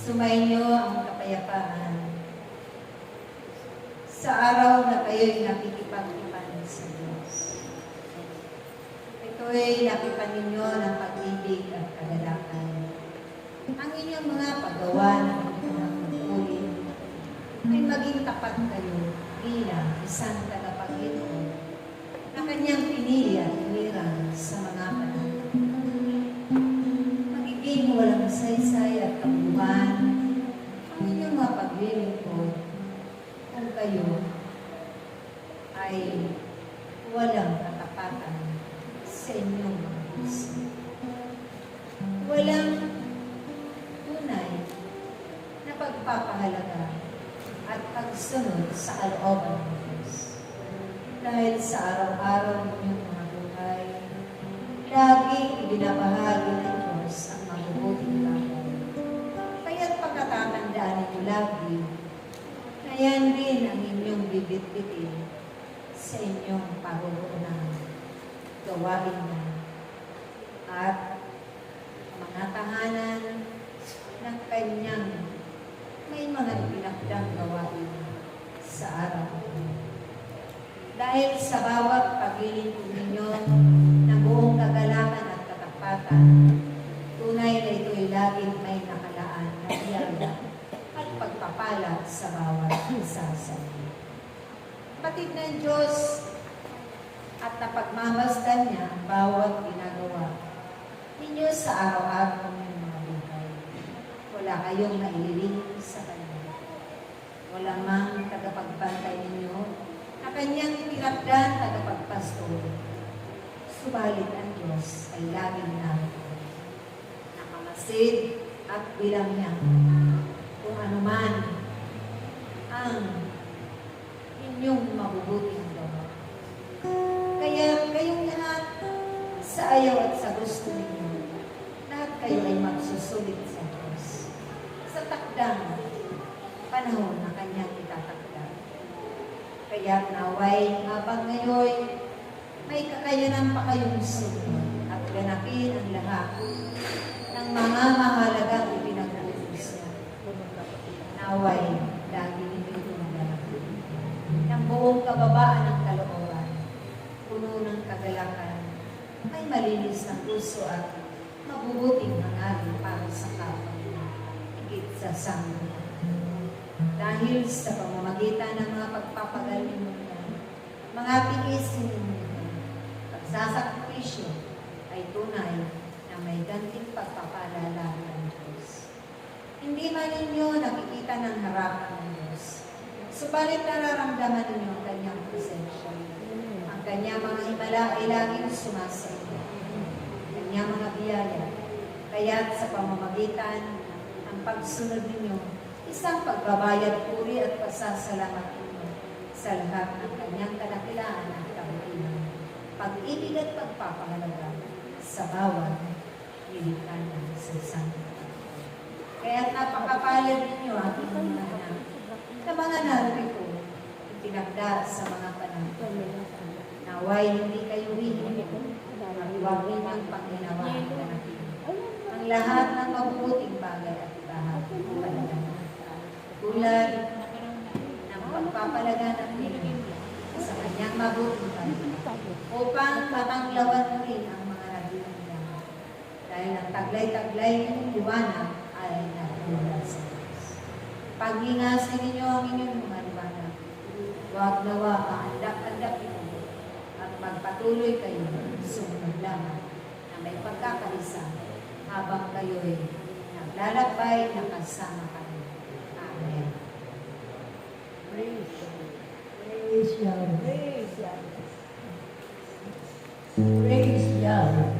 Sumainyo ang kapayapaan sa araw na kayo'y nakikipag-ipan sa Diyos. Ito'y nakipan ninyo ng pag-ibig at kagalakan. Ang inyong mga paggawa ng pagkulit ay maging tapat kayo bilang isang tagapag-ito na kanyang pinili at inirang sa mga panahon. Magiging walang saysay at kabuhan ang inyong mga paglilingkod kung kayo ay walang katapatan sa inyong mga puso. Walang tunay na pagpapahalaga at pagsunod sa kalooban ng Diyos. Dahil sa araw-araw ninyong mga buhay, laging ibinabahagi ng Diyos ang mabubuting bagay. Kaya't pagkatatandaan ninyo lagi na yan din ang inyong bibit-bitin sa inyong pag-uunang gawain na at mga tahanan ng kanyang may mga pinakdang gawain sa araw. Dahil sa bawat paglilingkod ninyo ng buong kagalakan at katapatan, tunay na ito'y laging may nakalaan na biyaya at pagpapala sa bawat isa sa inyo. Batid ng Diyos at napagmamasdan niya ang bawat ginagawa ninyo sa araw-araw ng mga buhay. Wala kayong naililing sa Kanya. Wala mang tagapagbantay ninyo na Kanyang itinakdan tagapagpastor. Subalit ang Diyos ay laging narito. Nakamasid at bilang niya kung anuman ang inyong mabubuting gawa. Kaya kayong lahat sa ayaw at sa gusto ninyo, lahat kayo ay magsusulit sa Diyos sa takdang panahon na Kanyang itatakda. Kaya naway habang ngayon may kakayanan pa kayong sunod at ganapin ang lahat ng mga mahalagang ipinag-utos niya. Naway lagi ninyo tumagalakin ng buong kababaan ng kalooban, puno ng kagalakan, may malinis na puso at mabubuting hangarin para sa kapwa, higit sa sanggup. Dahil sa pamamagitan ng mga pagpapagaling mo yan, mga tiisin ninyo, pagsasakripisyo ay tunay na may ganting pagpapalala ng Diyos. Hindi man ninyo nakikita ng harapan ng Diyos, subalit nararamdaman ninyo ang Kanyang presensya. Ang Kanyang mga himala ay laging sumasaya. Kanyang mga biyaya, kaya't sa pamamagitan ng pagsunod ninyo, isang pagbabayad puri at pasasalamat ninyo sa lahat ng Kanyang kadakilaan at kabutihan, pag-ibig at pagpapahalaga sa bawat nilikanan sa isang Kaya't napakapalad ninyo ating mga anak na mga narito itinagda sa mga panahon. Naway hindi kayo hihingi, huwag ninyong pangginawa ang lahat ng mabubuting bagay at bahagi ng palagan. Tulad ng pagpapalaga ng Pilipinas sa Kanyang mabuting bagay upang matanglawan mo rin ang mga nagbilang. Dahil ang taglay-taglay ng liwanag ay nagmula sa Diyos. Paghingasin ninyo ang inyong mga liwanag. Huwag nawa aandak-andak ito at magpatuloy kayo sumunod lamang na may pagkakalisa habang kayo'y paglalakbay na kasama kami. Amen. Praise Yahweh. Praise Yahweh. Praise Yahweh.